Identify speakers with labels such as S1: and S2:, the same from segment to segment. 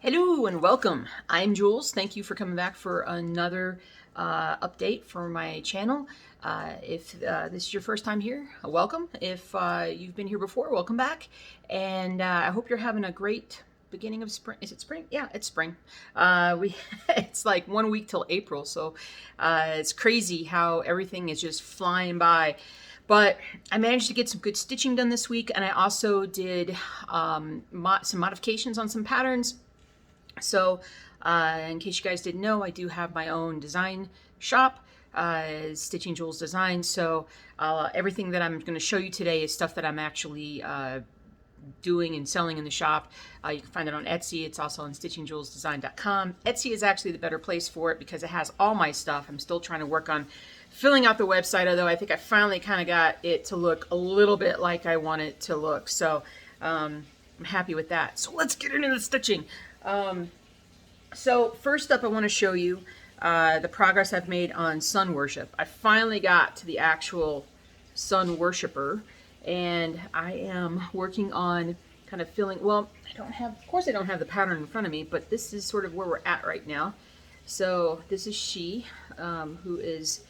S1: Hello and welcome. I'm Jules. Thank you for coming back for another update for my channel. If this is your first time here, welcome. If you've been here before, welcome back. And I hope you're having a great beginning of spring. Is it spring? Yeah, it's spring. It's like 1 week till April, so it's crazy how everything is just flying by. But I managed to get some good stitching done this week, and I also did some modifications on some patterns. So in case you guys didn't know, I do have my own design shop, Stitching Jules Design. So everything that I'm going to show you today is stuff that I'm actually doing and selling in the shop. You can find it on Etsy. It's also on stitchingjulesdesign.com. Etsy is actually the better place for it because it has all my stuff. I'm still trying to work on filling out the website, although I think I finally kind of got it to look a little bit like I want it to look. So I'm happy with that. So let's get into the stitching. So first up, I want to show you the progress I've made on sun worship. I finally got to the actual sun worshiper, and I am working on kind of filling, well, of course I don't have the pattern in front of me, but this is sort of where we're at right now. So this is she, who is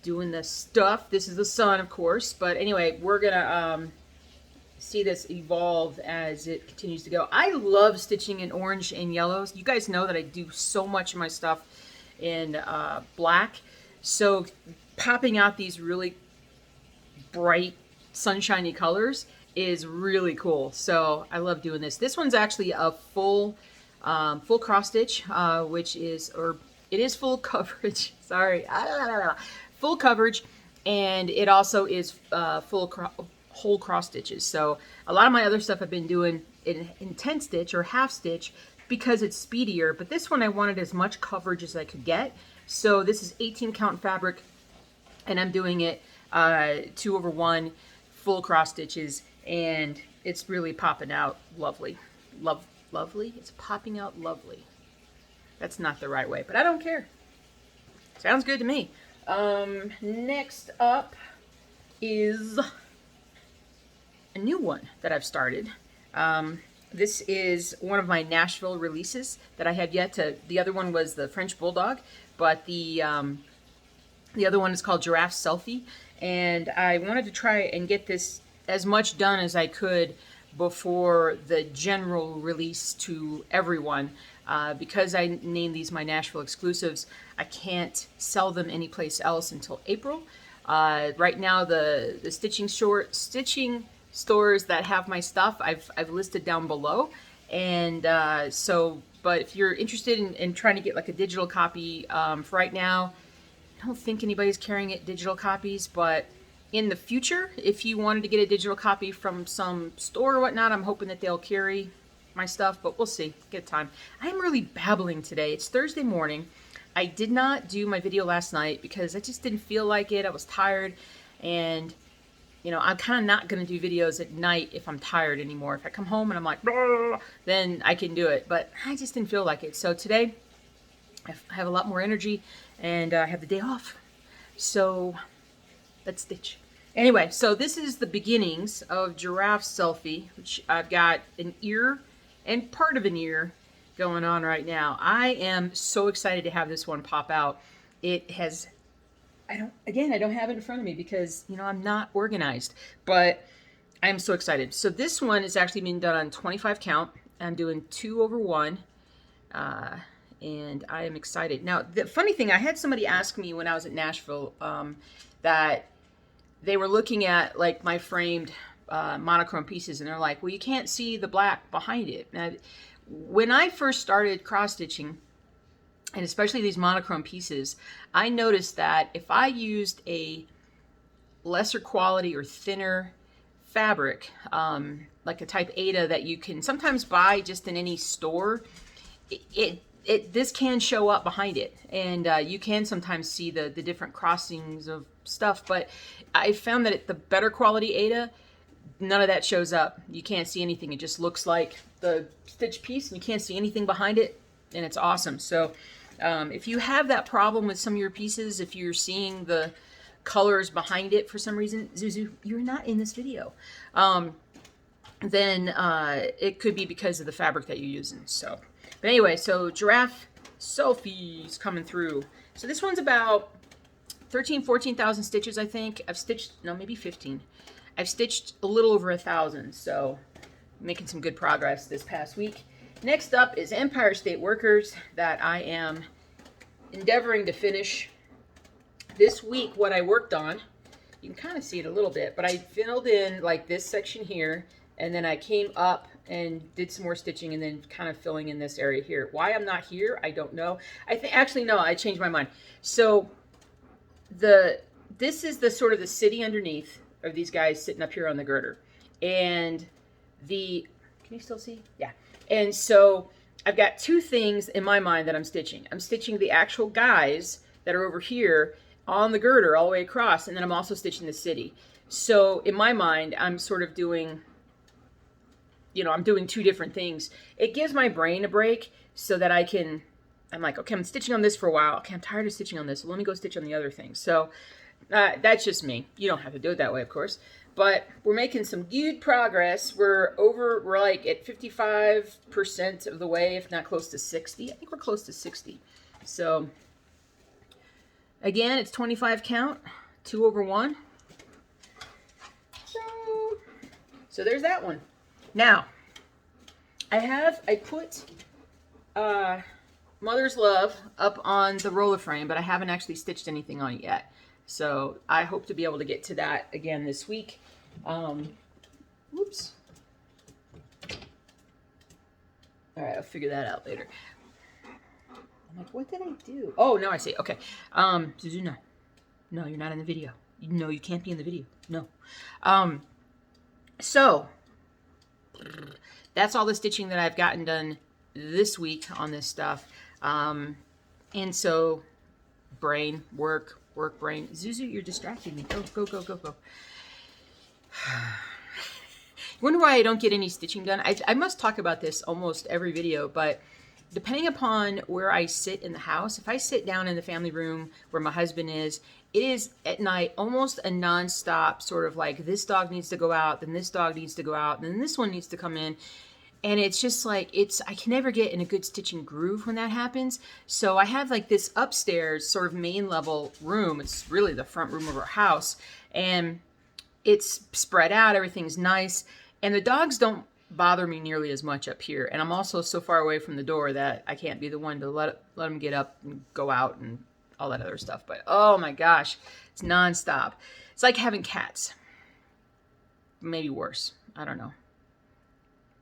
S1: doing the stuff. This is the sun, of course, but anyway, we're gonna see this evolve as it continues to go. I love stitching in orange and yellows. You guys know that I do so much of my stuff in black, so popping out these really bright sunshiny colors is really cool. So I love doing this. This one's actually a full cross stitch, which is, or it is full coverage. Sorry, full coverage, and it also is whole cross stitches. So a lot of my other stuff I've been doing in 10 stitch or half stitch because it's speedier, but this one I wanted as much coverage as I could get. So this is 18 count fabric, and I'm doing it 2/1 full cross stitches, and it's really popping out lovely. Lovely? It's popping out lovely. That's not the right way, but I don't care. Sounds good to me. Next up is a new one that I've started. This is one of my Nashville releases that I have yet to, the other one was the French Bulldog, but the other one is called Giraffe Selfie, and I wanted to try and get this as much done as I could before the general release to everyone. Because I named these my Nashville exclusives, I can't sell them anyplace else until April. Right now, the stitching stores that have my stuff, I've listed down below, and but if you're interested in trying to get like a digital copy, for right now, I don't think anybody's carrying it digital copies, but in the future, if you wanted to get a digital copy from some store or whatnot, I'm hoping that they'll carry my stuff, but we'll see. Get time. I'm really babbling today. It's Thursday morning. I did not do my video last night because I just didn't feel like it. I was tired, and you know, I'm kind of not going to do videos at night if I'm tired anymore. If I come home and I'm like, then I can do it, but I just didn't feel like it. So today, I have a lot more energy, and I have the day off. So let's stitch. Anyway, so this is the beginnings of Giraffe Selfie, which I've got an ear and part of an ear going on right now. I am so excited to have this one pop out. It has, I don't have it in front of me because, you know, I'm not organized, but I am so excited. So this one is actually being done on 25 count. I'm doing 2/1, and I am excited. Now, the funny thing, I had somebody ask me when I was at Nashville that they were looking at like my framed monochrome pieces, and they're like, well, you can't see the black behind it. Now, when I first started cross stitching, and especially these monochrome pieces, I noticed that if I used a lesser quality or thinner fabric, like a type Ada that you can sometimes buy just in any store, this can show up behind it, and you can sometimes see the different crossings of stuff. But I found that the better quality Ada, none of that shows up. You can't see anything. It just looks like the stitch piece, and you can't see anything behind it, and it's awesome. So if you have that problem with some of your pieces, if you're seeing the colors behind it for some reason, Zuzu, you're not in this video. then it could be because of the fabric that you're using. So, but anyway, so giraffe selfies coming through. So this one's about 14,000 stitches, I think. I've stitched, no, maybe 15. I've stitched a little over 1,000, so making some good progress this past week. Next up is Empire State Workers that I am endeavoring to finish. This week, what I worked on, you can kind of see it a little bit, but I filled in like this section here, and then I came up and did some more stitching and then kind of filling in this area here. Why I'm not here, I don't know. I think, actually, no, I changed my mind. So this is the sort of the city underneath of these guys sitting up here on the girder. And can you still see? Yeah. And so I've got two things in my mind that I'm stitching. I'm stitching the actual guys that are over here on the girder all the way across, and then I'm also stitching the city. So in my mind, I'm sort of doing, you know, I'm doing two different things. It gives my brain a break so that I'm like, okay, I'm stitching on this for a while. Okay, I'm tired of stitching on this. So let me go stitch on the other thing. So that's just me. You don't have to do it that way, of course. But we're making some good progress. We're like at 55% of the way, if not close to 60. I think we're close to 60. So again, it's 25 count, 2 over 1. So there's that one. Now, I put Mother's Love up on the roller frame, but I haven't actually stitched anything on it yet. So I hope to be able to get to that again this week. Whoops. All right, I'll figure that out later. I'm like, what did I do? Oh, now I see. Okay. Suzu, no, you're not in the video. No, you can't be in the video. No. So that's all the stitching that I've gotten done this week on this stuff. And so brain, work, brain. Zuzu, you're distracting me. Go. Wonder why I don't get any stitching done. I must talk about this almost every video, but depending upon where I sit in the house, if I sit down in the family room where my husband is, it is at night almost a nonstop sort of like this dog needs to go out, then this dog needs to go out, and then this one needs to come in. And it's just like, I can never get in a good stitching groove when that happens. So I have like this upstairs sort of main level room. It's really the front room of our house. And it's spread out, everything's nice. And the dogs don't bother me nearly as much up here. And I'm also so far away from the door that I can't be the one to let them get up and go out and all that other stuff. But oh my gosh, it's nonstop. It's like having cats. Maybe worse. I don't know.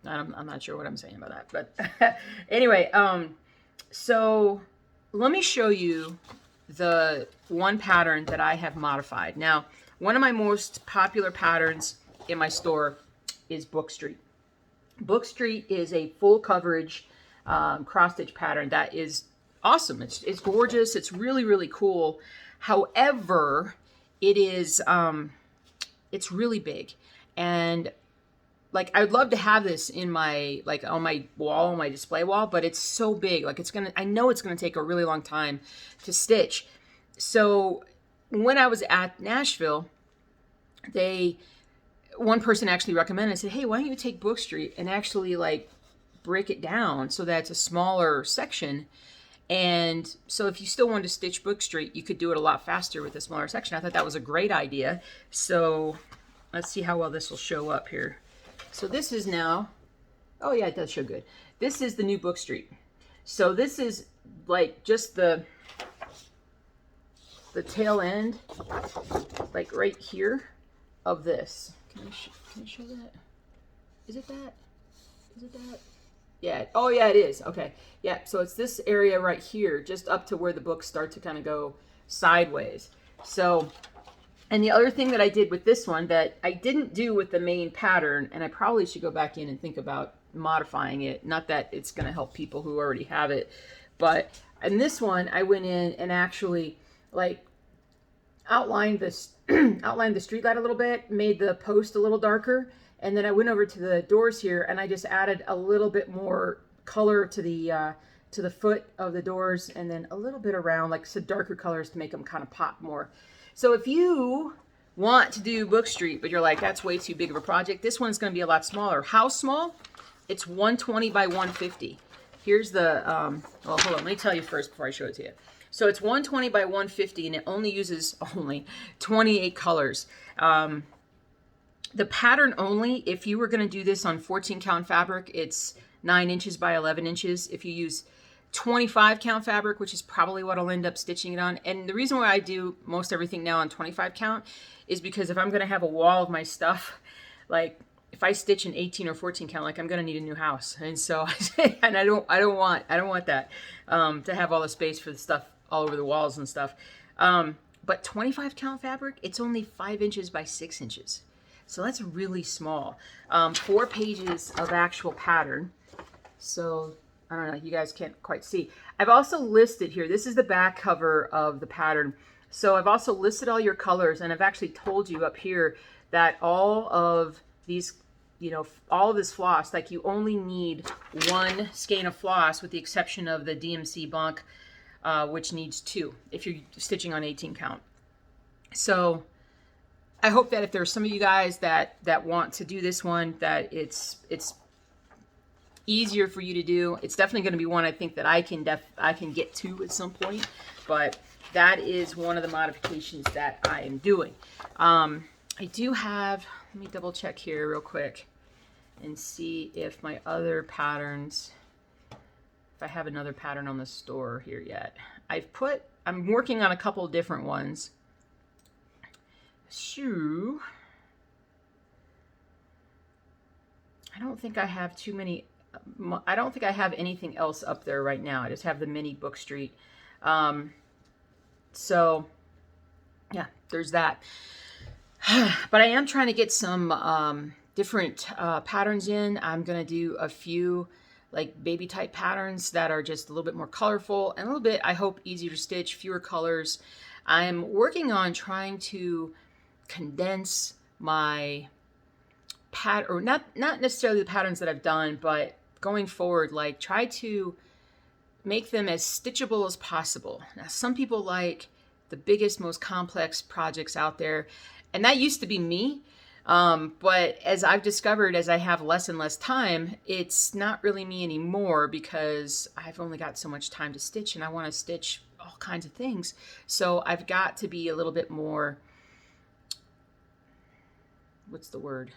S1: I'm not sure what I'm saying about that. But anyway, so let me show you the one pattern that I have modified. Now, one of my most popular patterns in my store is Book Street. Book Street is a full coverage cross stitch pattern that is awesome. It's gorgeous. It's really, really cool. However, it is it's really big, and like I would love to have this in my on my wall, on my display wall, but it's so big. Like I know it's gonna take a really long time to stitch. So when I was at Nashville, one person actually recommended, said, hey, why don't you take Book Street and actually like break it down so that it's a smaller section. And so if you still wanted to stitch Book Street, you could do it a lot faster with a smaller section. I thought that was a great idea. So let's see how well this will show up here. So this is now, oh yeah, it does show good. This is the new Book Street. So this is like just the tail end, like right here of this. Can I show that? Is it that? Is it that? Yeah. Oh yeah, it is. Okay. Yeah. So it's this area right here, just up to where the books start to kind of go sideways. So, and the other thing that I did with this one that I didn't do with the main pattern, and I probably should go back in and think about modifying it. Not that it's going to help people who already have it, but in this one, I went in and actually like outlined this, outlined the street light a little bit, made the post a little darker, and then I went over to the doors here and I just added a little bit more color to the foot of the doors, and then a little bit around, like some darker colors to make them kind of pop more. So if you want to do Book Street, but you're like, that's way too big of a project, this one's going to be a lot smaller. How small? It's 120 by 150. Here's the, well, hold on, let me tell you first before I show it to you. So it's 120 by 150, and it only uses 28 colors. The pattern only, if you were going to do this on 14 count fabric, it's 9 inches by 11 inches. If you use 25 count fabric, which is probably what I'll end up stitching it on. And the reason why I do most everything now on 25 count is because if I'm going to have a wall of my stuff, like if I stitch an 18 or 14 count, like I'm going to need a new house. And so, and I don't want that, to have all the space for the stuff all over the walls and stuff. But 25 count fabric, it's only 5 inches by 6 inches. So that's really small. 4 pages of actual pattern. So I don't know, you guys can't quite see. I've also listed here, this is the back cover of the pattern. So I've also listed all your colors, and I've actually told you up here that all of these, you know, all of this floss, like you only need 1 skein of floss with the exception of the DMC Bonk, which needs 2 if you're stitching on 18 count. So I hope that if there's some of you guys that want to do this one, that it's easier for you to do. It's definitely going to be one I think that I can get to at some point, but that is one of the modifications that I am doing. I do have, let me double check here real quick and see if my other patterns, if I have another pattern on the store here yet. I'm working on a couple different ones. Shoo. I don't think I have too many. I don't think I have anything else up there right now. I just have the mini Book Street. So yeah, there's that. But I am trying to get some different patterns in. I'm going to do a few like baby type patterns that are just a little bit more colorful and a little bit, I hope, easier to stitch, fewer colors. I'm working on trying to condense my or not necessarily the patterns that I've done, but going forward, like try to make them as stitchable as possible. Now, some people like the biggest, most complex projects out there, and that used to be me. But as I've discovered, as I have less and less time, it's not really me anymore because I've only got so much time to stitch, and I want to stitch all kinds of things. So I've got to be a little bit more, what's the word?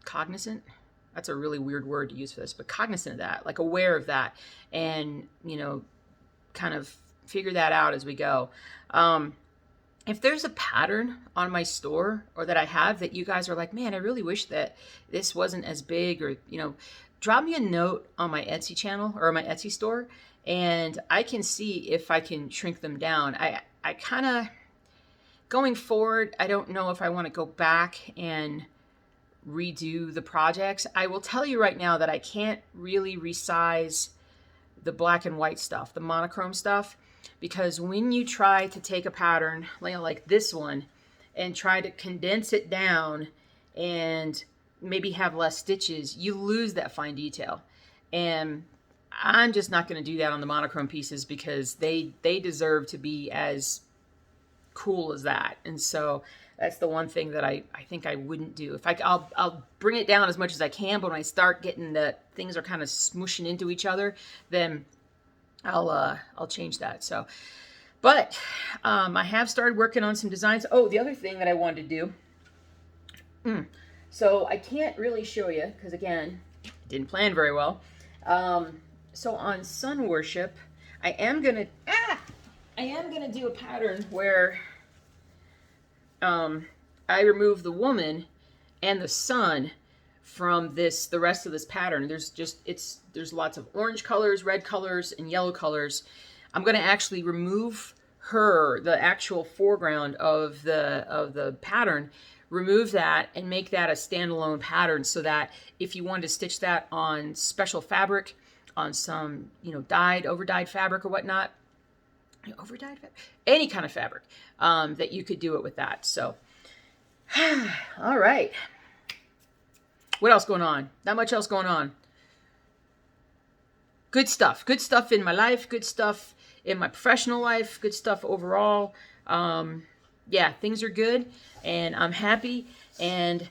S1: Cognizant. That's a really weird word to use for this, but cognizant of that, like aware of that, and, you know, kind of figure that out as we go. If there's a pattern on my store or that I have that you guys are like, man, I really wish that this wasn't as big, or, you know, drop me a note on my Etsy channel or my Etsy store, and I can see if I can shrink them down. I kind of, going forward, I don't know if I want to go back and redo the projects. I will tell you right now that I can't really resize the black and white stuff, the monochrome stuff, because when you try to take a pattern like this one and try to condense it down and maybe have less stitches, you lose that fine detail. And I'm just not going to do that on the monochrome pieces because they deserve to be as cool as that. And so that's the one thing that I think I wouldn't do. If I'll bring it down as much as I can, but when I start getting the things are kind of smushing into each other, then I'll change that. So, but I have started working on some designs. Oh, the other thing that I wanted to do. So I can't really show you because, again, it didn't plan very well. So on Sun Worship, I am gonna do a pattern where I remove the woman and the sun from the rest of this pattern. There's lots of orange colors, red colors, and yellow colors. I'm going to actually remove her, the actual foreground of the pattern, remove that and make that a standalone pattern, so that if you wanted to stitch that on special fabric, on some, you know, over-dyed fabric or whatnot, any kind of fabric, that you could do it with that. So, all right. What else going on? Not much else going on. Good stuff. Good stuff in my life. Good stuff in my professional life. Good stuff overall. yeah, things are good, and I'm happy, and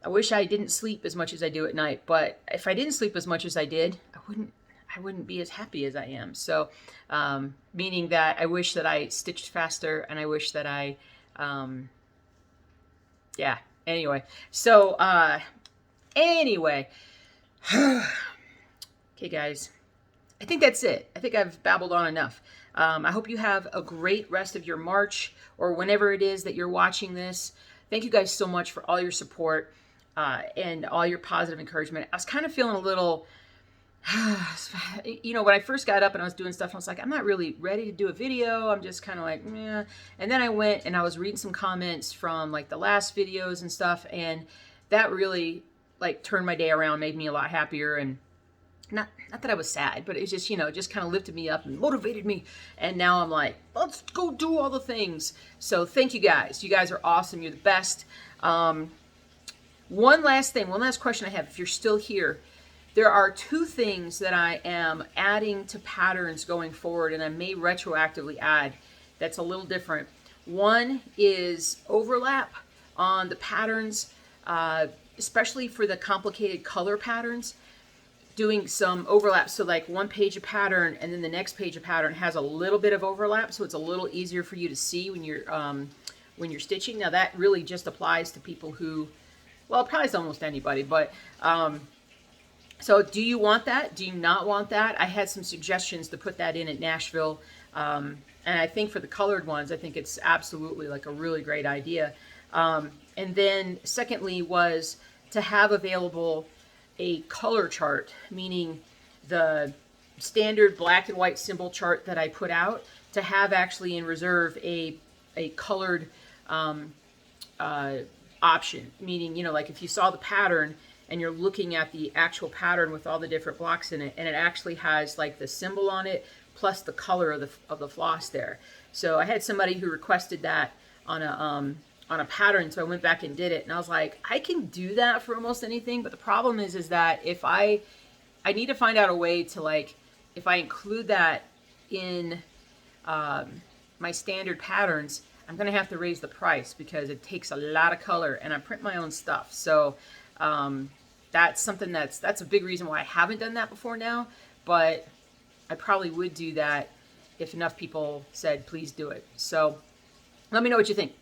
S1: I wish I didn't sleep as much as I do at night. But if I didn't sleep as much as I did, I wouldn't be as happy as I am. So, meaning that I wish that I stitched faster, and I wish that um, yeah. Anyway, so anyway, okay, guys. I think that's it. I think I've babbled on enough. I hope you have a great rest of your March or whenever it is that you're watching this. Thank you guys so much for all your support and all your positive encouragement. I was kind of feeling a little, when I first got up and I was doing stuff, I was like, I'm not really ready to do a video. I'm just kind of like, meh. And then I went and I was reading some comments from like the last videos and stuff, and that really like turned my day around, made me a lot happier. And not that I was sad, but it just, just kind of lifted me up and motivated me. And now I'm like, let's go do all the things. So thank you guys. You guys are awesome. You're the best. One last question I have, if you're still here. There are two things that I am adding to patterns going forward, and I may retroactively add that's a little different. One is overlap on the patterns, especially for the complicated color patterns. Doing some overlap, so like one page of pattern and then the next page of pattern has a little bit of overlap, so it's a little easier for you to see when you're stitching. Now that really just applies to people who, well, it applies to almost anybody, but so do you want that? Do you not want that? I had some suggestions to put that in at Nashville, and I think for the colored ones, I think it's absolutely like a really great idea. And then secondly was to have available a color chart, meaning the standard black and white symbol chart that I put out, to have actually in reserve a colored option, meaning, like if you saw the pattern and you're looking at the actual pattern with all the different blocks in it, and it actually has like the symbol on it plus the color of the floss there. So I had somebody who requested that on a pattern, so I went back and did it, and I was like, I can do that for almost anything, but the problem is that if I need to find out a way to, like, if I include that in my standard patterns, I'm gonna have to raise the price because it takes a lot of color, and I print my own stuff. So that's something that's a big reason why I haven't done that before now, but I probably would do that if enough people said please do it. So let me know what you think.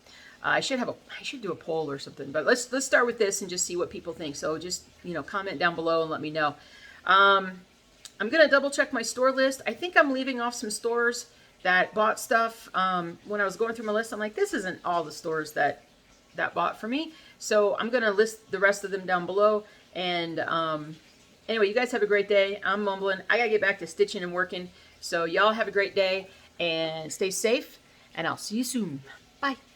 S1: I should do a poll or something, but let's start with this and just see what people think. So just, comment down below and let me know. I'm going to double check my store list. I think I'm leaving off some stores that bought stuff. When I was going through my list, I'm like, this isn't all the stores that bought for me. So I'm going to list the rest of them down below. And anyway, you guys have a great day. I'm mumbling. I got to get back to stitching and working. So y'all have a great day and stay safe, and I'll see you soon. Bye.